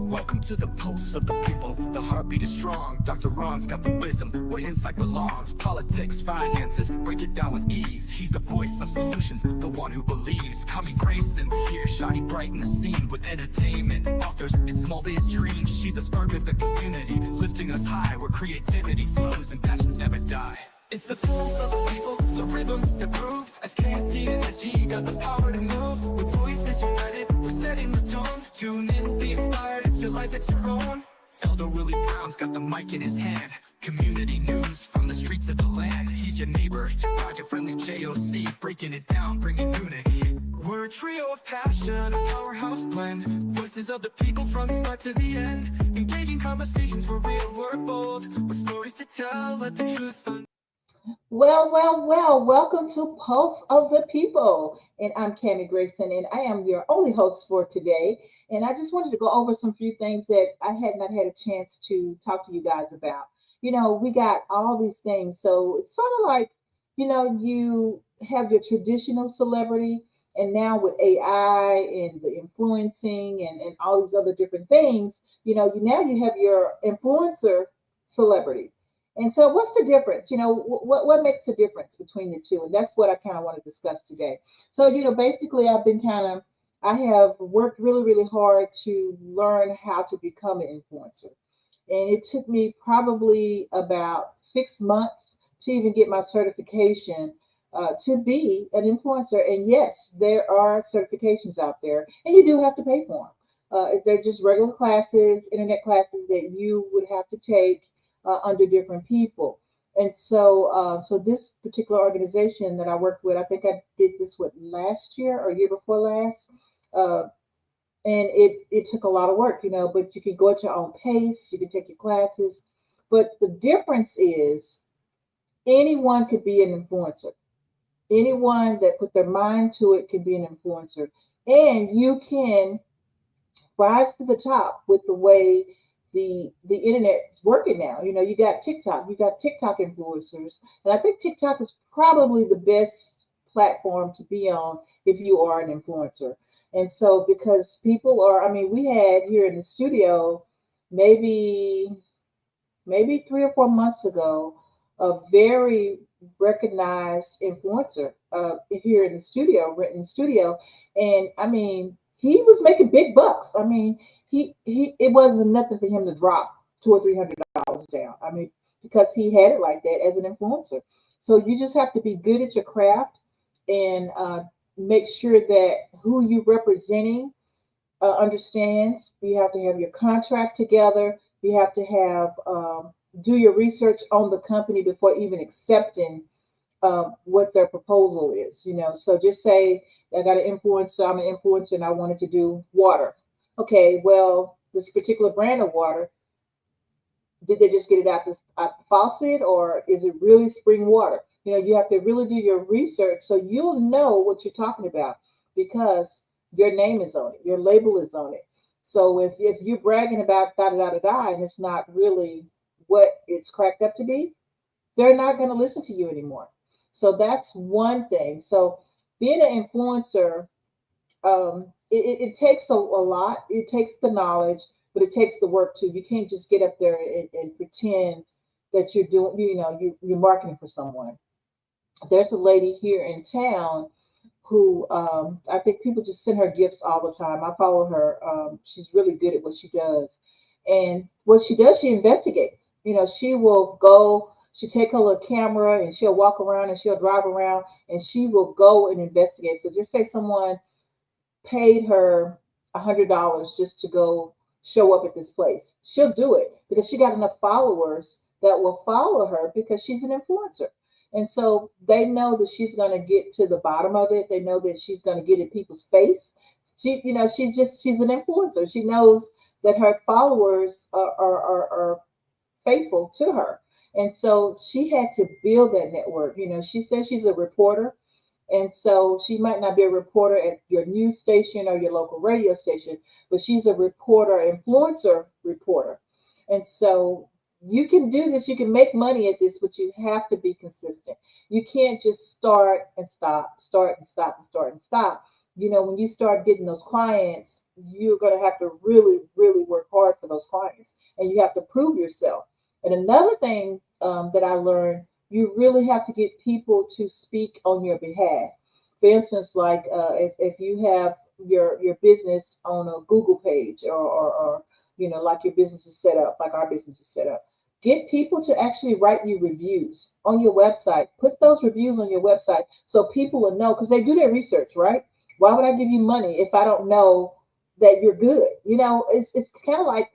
Welcome to the pulse of the people. The heartbeat is strong. Dr. Ron's got the wisdom where insight belongs. Politics, finances, break it down with ease. He's the voice of solutions, the one who believes. Coming Grayson's here, shining bright in the scene with entertainment. Authors, it's molded his dreams. She's a spark of the community, lifting us high where creativity flows and passions never die. It's the pulse of the people, the rhythm, the groove. SKST and SG got the power to move. With voices united, we're setting the tone. Tune in, be inspired, it's your life, it's your own. Elder Willie Brown's got the mic in his hand. Community news from the streets of the land. He's your neighbor, pocket-friendly JOC, breaking it down, bringing unity. We're a trio of passion, a powerhouse blend. Voices of the people from start to the end. Engaging conversations, we're real, we're bold. With stories to tell, let the truth unfold. Well, welcome to Pulse of the People. And I'm Grayson, and I am your only host for today. And I just wanted to go over some few things that I had not had a chance to talk to you guys about. We got all these things. So it's sort of like, you have your traditional celebrity, and now with AI and the influencing and all these other different things, now you have your influencer celebrity. And so, what's the difference? What makes the difference between the two? And that's what I kind of want to discuss today. So, basically, I have worked really, really hard to learn how to become an influencer. And it took me probably about 6 months to even get my certification to be an influencer. And yes, there are certifications out there, and you do have to pay for them. They're just regular classes, internet classes that you would have to take under different people. And so this particular organization that I worked with, I think I did this last year or year before last, uh, and it took a lot of work, but you can go at your own pace, you can take your classes, but the difference is anyone could be an influencer. Anyone that put their mind to it can be an influencer, and you can rise to the top with the way the internet is working now. You got TikTok influencers, and I think TikTok is probably the best platform to be on if you are an influencer. And so because people are, I mean, we had here in the studio maybe 3 or 4 months ago a very recognized influencer here in the studio, written studio, and I mean he was making big bucks. I mean, he it wasn't nothing for him to drop $200 or $300 down. I mean, because he had it like that as an influencer. So you just have to be good at your craft and make sure that who you representing understands. You have to have your contract together. You have to have do your research on the company before even accepting what their proposal is. So just say I got an influencer. I'm an influencer, and I wanted to do water. Okay, well, this particular brand of water, did they just get it out the faucet, or is it really spring water? You have to really do your research so you'll know what you're talking about because your name is on it, your label is on it. So if you're bragging about da da da da da and it's not really what it's cracked up to be, they're not going to listen to you anymore. So that's one thing. So being an influencer, it takes a lot. It takes the knowledge, but it takes the work too. You can't just get up there and pretend that you're doing, you're marketing for someone. There's a lady here in town who I think people just send her gifts all the time. I follow her. She's really good at what she does. And what she does, she investigates. She will go, she take her little camera and she'll walk around and she'll drive around and she will go and investigate. So just say someone paid her $100 just to go show up at this place. She'll do it because she got enough followers that will follow her because she's an influencer. And so they know that she's going to get to the bottom of it. They know that she's going to get in people's face. She's an influencer. She knows that her followers are faithful to her. And so she had to build that network. She says she's a reporter. And so she might not be a reporter at your news station or your local radio station, but she's a reporter, influencer reporter. And so you can do this, you can make money at this, but you have to be consistent. You can't just start and stop, start and stop, and start and stop. When you start getting those clients, you're going to have to really, really work hard those clients, and you have to prove yourself. And another thing that I learned, you really have to get people to speak on your behalf. For instance, like if you have your business on a Google page, or like your business is set up, like our business is set up, get people to actually write you reviews on your website. Put those reviews on your website so people will know, because they do their research, right? Why would I give you money if I don't know that you're good? It's kind of like,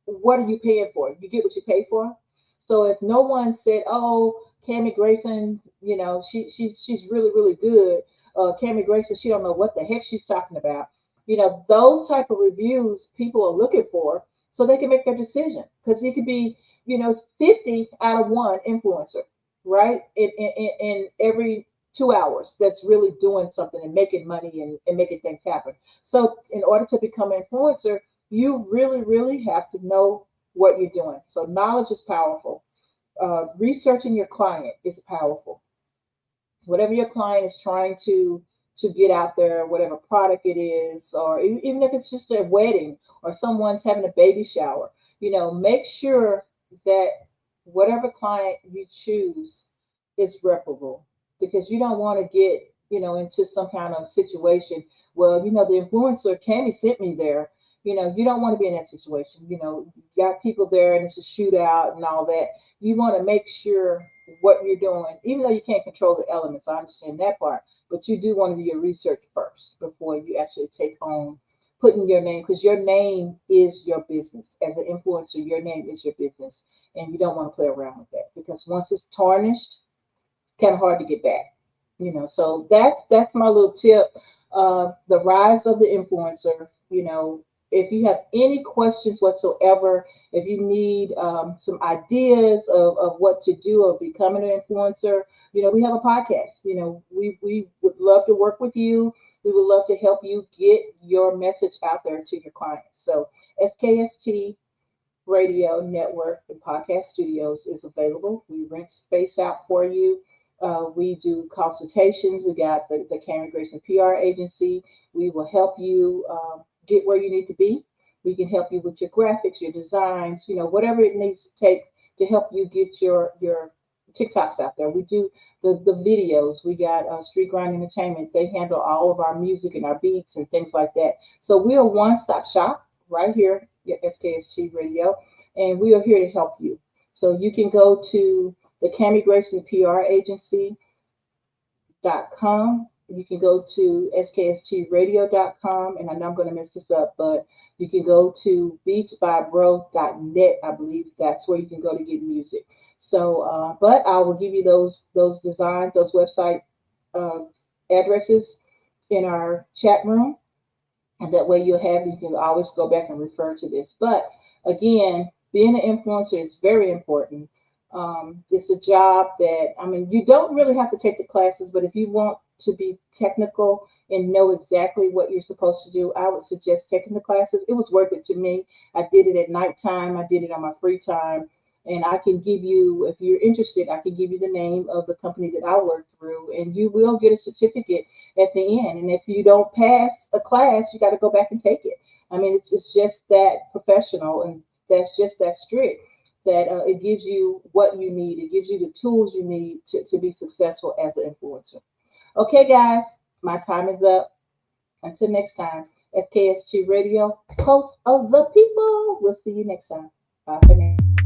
what are you paying for? You get what you pay for. So if no one said, "Oh, Cammy Grayson, she's really really good," Cammy Grayson, she don't know what the heck she's talking about. Those type of reviews people are looking for, so they can make their decision. Because it could be, 50 out of one influencer, right? In every 2 hours, that's really doing something and making money and making things happen. So in order to become an influencer, you really, really have to know what you're doing. So knowledge is powerful. Researching your client is powerful. Whatever your client is trying to get out there, whatever product it is, or even if it's just a wedding or someone's having a baby shower, make sure that whatever client you choose is reputable, because you don't want to get into some kind of situation. Well, the influencer Cammy sent me there. You don't want to be in that situation. You got people there and it's a shootout and all that. You want to make sure what you're doing, even though you can't control the elements. I understand that part, but you do want to do your research first before you actually take on putting your name, because your name is your business. As an influencer, your name is your business, and you don't want to play around with that, because once it's tarnished, kind of hard to get back. So that's my little tip. The rise of the influencer. If you have any questions whatsoever, if you need some ideas of what to do of becoming an influencer, we have a podcast. We would love to work with you. We would love to help you get your message out there to your clients. So SKST Radio Network and Podcast Studios is available. We rent space out for you. We do consultations. We got the Cammy Grayson PR agency. We will help you get where you need to be. We can help you with your graphics, your designs, whatever it needs to take to help you get your TikToks out there. We do the videos. We got Street Grind Entertainment. They handle all of our music and our beats and things like that. So we're a one-stop shop right here at SKST Radio, and we are here to help you. So you can go to the Cammy Grayson PR agency.com. You can go to skstradio.com, and I know I'm going to mess this up, but you can go to beatsbybro.net. I believe that's where you can go to get music. So, but I will give you those designs, those website addresses in our chat room, and that way you can always go back and refer to this. But again, being an influencer is very important. It's a job that, you don't really have to take the classes, but if you want to be technical and know exactly what you're supposed to do, I would suggest taking the classes. It was worth it to me. I did it at nighttime. I did it on my free time. And I can give you, if you're interested, I can give you the name of the company that I worked through, and you will get a certificate at the end. And if you don't pass a class, you got to go back and take it. It's just that professional, and that's just that strict, that it gives you what you need. It gives you the tools you need to be successful as an influencer. Okay, guys, my time is up. Until next time, SKST Radio, Pulse of the People. We'll see you next time. Bye for now.